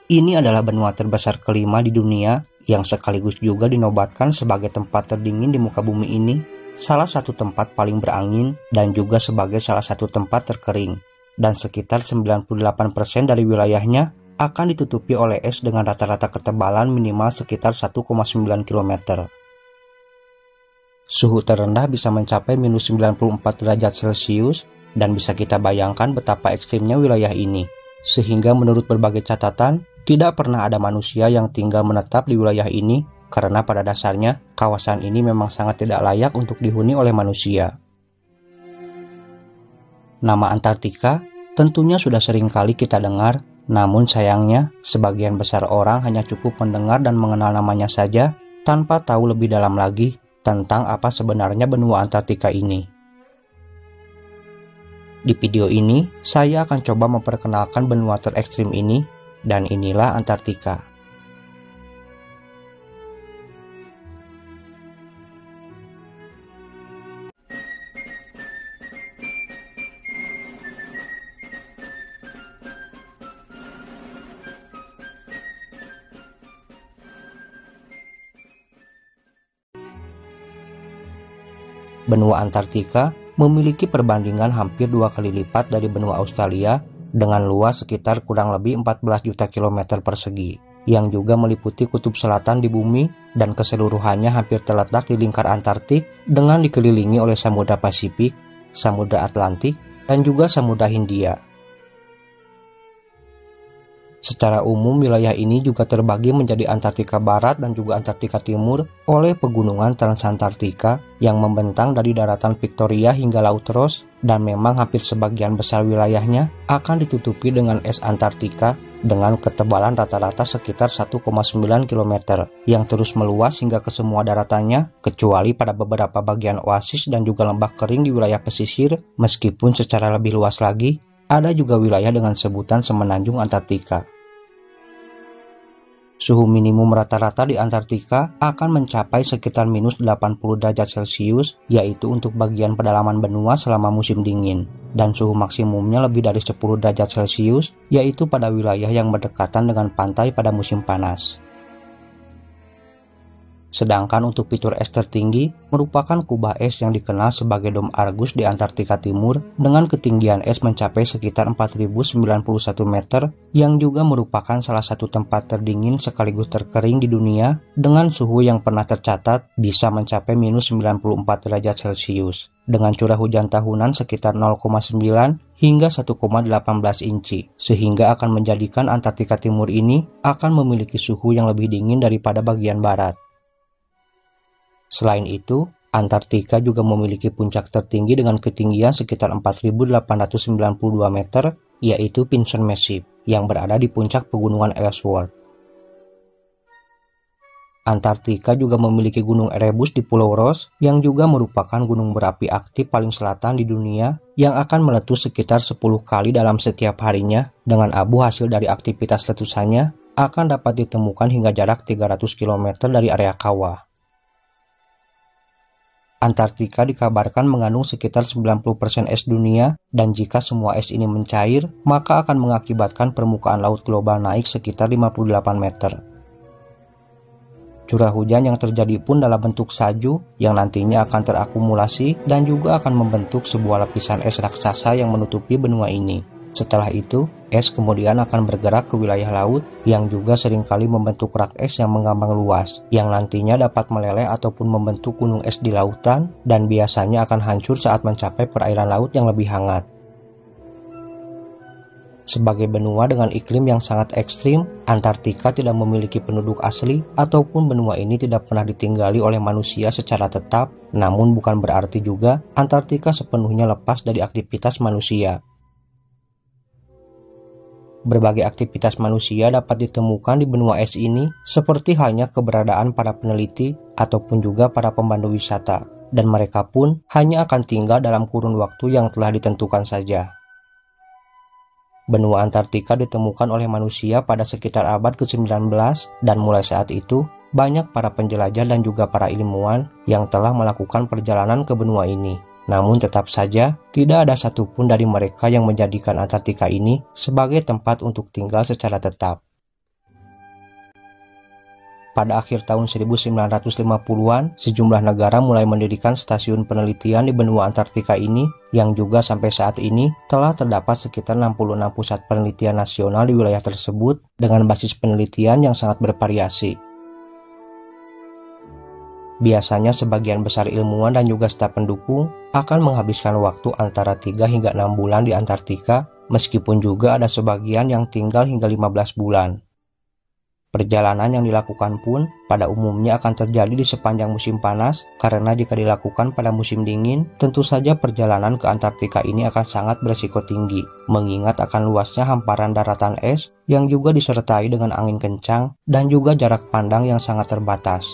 Ini adalah benua terbesar kelima di dunia yang sekaligus juga dinobatkan sebagai tempat terdingin di muka bumi ini, salah satu tempat paling berangin dan juga sebagai salah satu tempat terkering. Dan sekitar 98% dari wilayahnya akan ditutupi oleh es dengan rata-rata ketebalan minimal sekitar 1,9 km. Suhu terendah bisa mencapai minus 94 derajat Celcius dan bisa kita bayangkan betapa ekstrimnya wilayah ini. Sehingga menurut berbagai catatan, tidak pernah ada manusia yang tinggal menetap di wilayah ini karena pada dasarnya kawasan ini memang sangat tidak layak untuk dihuni oleh manusia. Nama Antartika tentunya sudah sering kali kita dengar, namun sayangnya sebagian besar orang hanya cukup mendengar dan mengenal namanya saja tanpa tahu lebih dalam lagi tentang apa sebenarnya benua Antartika ini. Di video ini, saya akan coba memperkenalkan benua terekstrim ini, dan inilah Antartika. Benua Antartika memiliki perbandingan hampir 2 kali lipat dari benua Australia dengan luas sekitar kurang lebih 14 juta kilometer persegi, yang juga meliputi kutub selatan di bumi dan keseluruhannya hampir terletak di lingkar Antartik dengan dikelilingi oleh Samudra Pasifik, Samudra Atlantik, dan juga Samudra Hindia. Secara umum, wilayah ini juga terbagi menjadi Antartika Barat dan juga Antartika Timur oleh pegunungan Transantartika yang membentang dari daratan Victoria hingga Laut Ross, dan memang hampir sebagian besar wilayahnya akan ditutupi dengan es Antartika dengan ketebalan rata-rata sekitar 1,9 km yang terus meluas hingga ke semua daratannya, kecuali pada beberapa bagian oasis dan juga lembah kering di wilayah pesisir. Meskipun secara lebih luas lagi, ada juga wilayah dengan sebutan Semenanjung Antartika. Suhu minimum rata-rata di Antartika akan mencapai sekitar minus 80 derajat Celcius, yaitu untuk bagian pedalaman benua selama musim dingin. Dan suhu maksimumnya lebih dari 10 derajat Celcius, yaitu pada wilayah yang berdekatan dengan pantai pada musim panas. Sedangkan untuk fitur es tertinggi merupakan kubah es yang dikenal sebagai Dom Argus di Antartika Timur dengan ketinggian es mencapai sekitar 4091 meter yang juga merupakan salah satu tempat terdingin sekaligus terkering di dunia dengan suhu yang pernah tercatat bisa mencapai minus 94 derajat Celcius dengan curah hujan tahunan sekitar 0,9 hingga 1,18 inci, sehingga akan menjadikan Antartika Timur ini akan memiliki suhu yang lebih dingin daripada bagian barat. Selain itu, Antartika juga memiliki puncak tertinggi dengan ketinggian sekitar 4.892 meter, yaitu Pinson Massif, yang berada di puncak pegunungan Ellsworth. Antartika juga memiliki gunung Erebus di Pulau Ross, yang juga merupakan gunung berapi aktif paling selatan di dunia, yang akan meletus sekitar 10 kali dalam setiap harinya, dengan abu hasil dari aktivitas letusannya akan dapat ditemukan hingga jarak 300 km dari area kawah. Antartika dikabarkan mengandung sekitar 90% es dunia, dan jika semua es ini mencair, maka akan mengakibatkan permukaan laut global naik sekitar 58 meter. Curah hujan yang terjadi pun dalam bentuk salju yang nantinya akan terakumulasi dan juga akan membentuk sebuah lapisan es raksasa yang menutupi benua ini. Setelah itu, es kemudian akan bergerak ke wilayah laut yang juga seringkali membentuk rak es yang mengambang luas, yang nantinya dapat meleleh ataupun membentuk gunung es di lautan dan biasanya akan hancur saat mencapai perairan laut yang lebih hangat. Sebagai benua dengan iklim yang sangat ekstrim, Antartika tidak memiliki penduduk asli ataupun benua ini tidak pernah ditinggali oleh manusia secara tetap, namun bukan berarti juga Antartika sepenuhnya lepas dari aktivitas manusia. Berbagai aktivitas manusia dapat ditemukan di benua es ini, seperti halnya keberadaan para peneliti ataupun juga para pemandu wisata, dan mereka pun hanya akan tinggal dalam kurun waktu yang telah ditentukan saja. Benua Antartika ditemukan oleh manusia pada sekitar abad ke-19, dan mulai saat itu, banyak para penjelajah dan juga para ilmuwan yang telah melakukan perjalanan ke benua ini. Namun tetap saja, tidak ada satupun dari mereka yang menjadikan Antartika ini sebagai tempat untuk tinggal secara tetap. Pada akhir tahun 1950-an, sejumlah negara mulai mendirikan stasiun penelitian di benua Antartika ini, yang juga sampai saat ini telah terdapat sekitar 66 pusat penelitian nasional di wilayah tersebut dengan basis penelitian yang sangat bervariasi. Biasanya sebagian besar ilmuwan dan juga staf pendukung akan menghabiskan waktu antara 3 hingga 6 bulan di Antartika, meskipun juga ada sebagian yang tinggal hingga 15 bulan. Perjalanan yang dilakukan pun pada umumnya akan terjadi di sepanjang musim panas, karena jika dilakukan pada musim dingin, tentu saja perjalanan ke Antartika ini akan sangat berisiko tinggi, mengingat akan luasnya hamparan daratan es yang juga disertai dengan angin kencang dan juga jarak pandang yang sangat terbatas.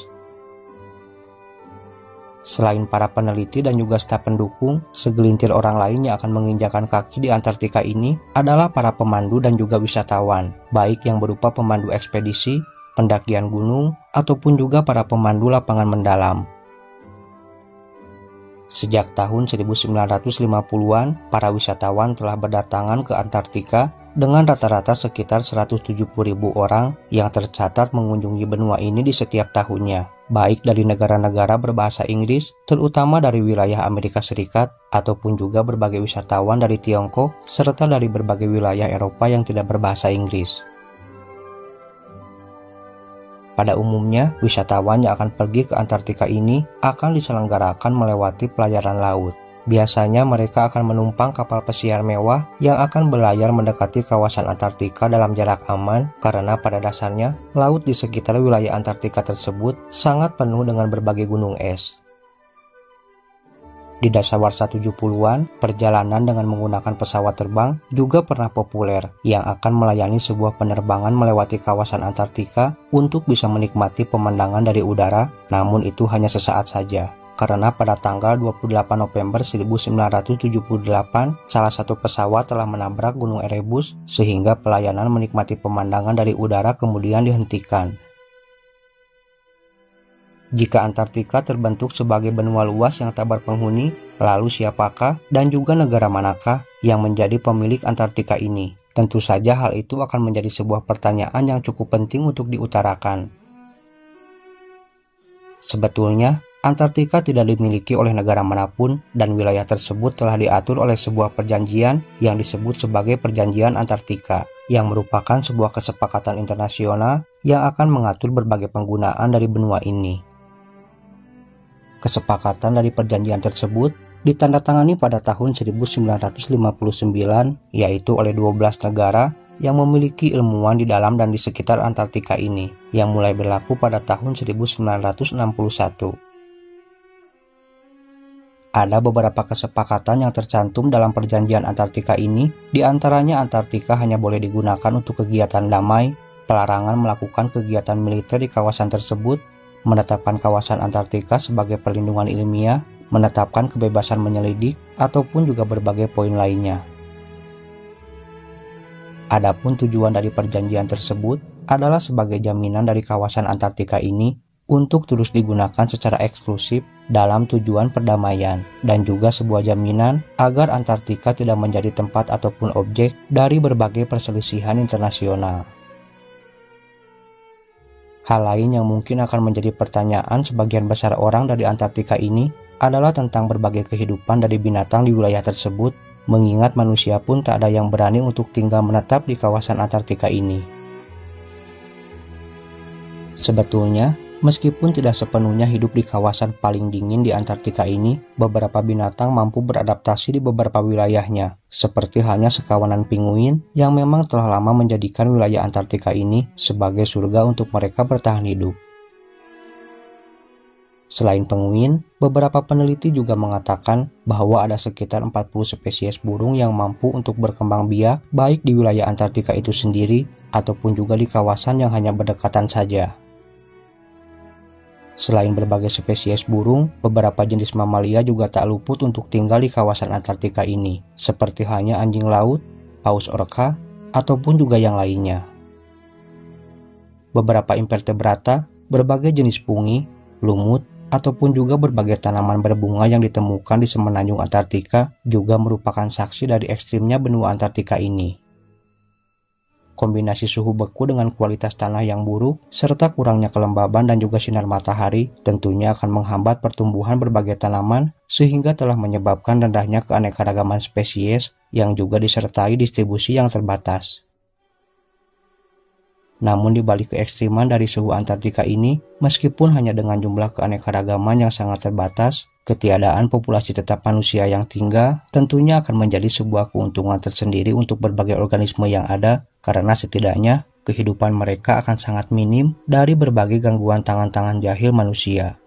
Selain para peneliti dan juga staf pendukung, segelintir orang lain yang akan menginjakan kaki di Antartika ini adalah para pemandu dan juga wisatawan, baik yang berupa pemandu ekspedisi, pendakian gunung, ataupun juga para pemandu lapangan mendalam. Sejak tahun 1950-an, para wisatawan telah berdatangan ke Antartika dengan rata-rata sekitar 170.000 orang yang tercatat mengunjungi benua ini di setiap tahunnya, baik dari negara-negara berbahasa Inggris, terutama dari wilayah Amerika Serikat, ataupun juga berbagai wisatawan dari Tiongkok, serta dari berbagai wilayah Eropa yang tidak berbahasa Inggris. Pada umumnya, wisatawan yang akan pergi ke Antartika ini akan diselenggarakan melewati pelayaran laut. Biasanya mereka akan menumpang kapal pesiar mewah yang akan berlayar mendekati kawasan Antartika dalam jarak aman, karena pada dasarnya laut di sekitar wilayah Antartika tersebut sangat penuh dengan berbagai gunung es. Di dasawarsa 70-an, perjalanan dengan menggunakan pesawat terbang juga pernah populer, yang akan melayani sebuah penerbangan melewati kawasan Antartika untuk bisa menikmati pemandangan dari udara, namun itu hanya sesaat saja. Karena pada tanggal 28 November 1978, salah satu pesawat telah menabrak Gunung Erebus sehingga pelayanan menikmati pemandangan dari udara kemudian dihentikan. Jika Antartika terbentuk sebagai benua luas yang tak berpenghuni, lalu siapakah dan juga negara manakah yang menjadi pemilik Antartika ini? Tentu saja hal itu akan menjadi sebuah pertanyaan yang cukup penting untuk diutarakan. Sebetulnya, Antartika tidak dimiliki oleh negara manapun dan wilayah tersebut telah diatur oleh sebuah perjanjian yang disebut sebagai Perjanjian Antartika, yang merupakan sebuah kesepakatan internasional yang akan mengatur berbagai penggunaan dari benua ini. Kesepakatan dari perjanjian tersebut ditandatangani pada tahun 1959, yaitu oleh 12 negara yang memiliki ilmuwan di dalam dan di sekitar Antartika ini, yang mulai berlaku pada tahun 1961. Ada beberapa kesepakatan yang tercantum dalam perjanjian Antartika ini, diantaranya Antartika hanya boleh digunakan untuk kegiatan damai, pelarangan melakukan kegiatan militer di kawasan tersebut, menetapkan kawasan Antartika sebagai perlindungan ilmiah, menetapkan kebebasan menyelidik, ataupun juga berbagai poin lainnya. Adapun tujuan dari perjanjian tersebut adalah sebagai jaminan dari kawasan Antartika ini untuk terus digunakan secara eksklusif dalam tujuan perdamaian, dan juga sebuah jaminan agar Antartika tidak menjadi tempat ataupun objek dari berbagai perselisihan internasional. Hal lain yang mungkin akan menjadi pertanyaan sebagian besar orang dari Antartika ini adalah tentang berbagai kehidupan dari binatang di wilayah tersebut, mengingat manusia pun tak ada yang berani untuk tinggal menetap di kawasan Antartika ini. Sebetulnya, meskipun tidak sepenuhnya hidup di kawasan paling dingin di Antartika ini, beberapa binatang mampu beradaptasi di beberapa wilayahnya, seperti halnya sekawanan pinguin yang memang telah lama menjadikan wilayah Antartika ini sebagai surga untuk mereka bertahan hidup. Selain penguin, beberapa peneliti juga mengatakan bahwa ada sekitar 40 spesies burung yang mampu untuk berkembang biak baik di wilayah Antartika itu sendiri ataupun juga di kawasan yang hanya berdekatan saja. Selain berbagai spesies burung, beberapa jenis mamalia juga tak luput untuk tinggal di kawasan Antartika ini, seperti halnya anjing laut, paus orca, ataupun juga yang lainnya. Beberapa invertebrata, berbagai jenis fungi, lumut, ataupun juga berbagai tanaman berbunga yang ditemukan di semenanjung Antartika juga merupakan saksi dari ekstrimnya benua Antartika ini. Kombinasi suhu beku dengan kualitas tanah yang buruk, serta kurangnya kelembaban dan juga sinar matahari, tentunya akan menghambat pertumbuhan berbagai tanaman, sehingga telah menyebabkan rendahnya keanekaragaman spesies yang juga disertai distribusi yang terbatas. Namun di balik keekstriman dari suhu Antartika ini, meskipun hanya dengan jumlah keanekaragaman yang sangat terbatas, ketiadaan populasi tetap manusia yang tinggal tentunya akan menjadi sebuah keuntungan tersendiri untuk berbagai organisme yang ada, karena setidaknya kehidupan mereka akan sangat minim dari berbagai gangguan tangan-tangan jahil manusia.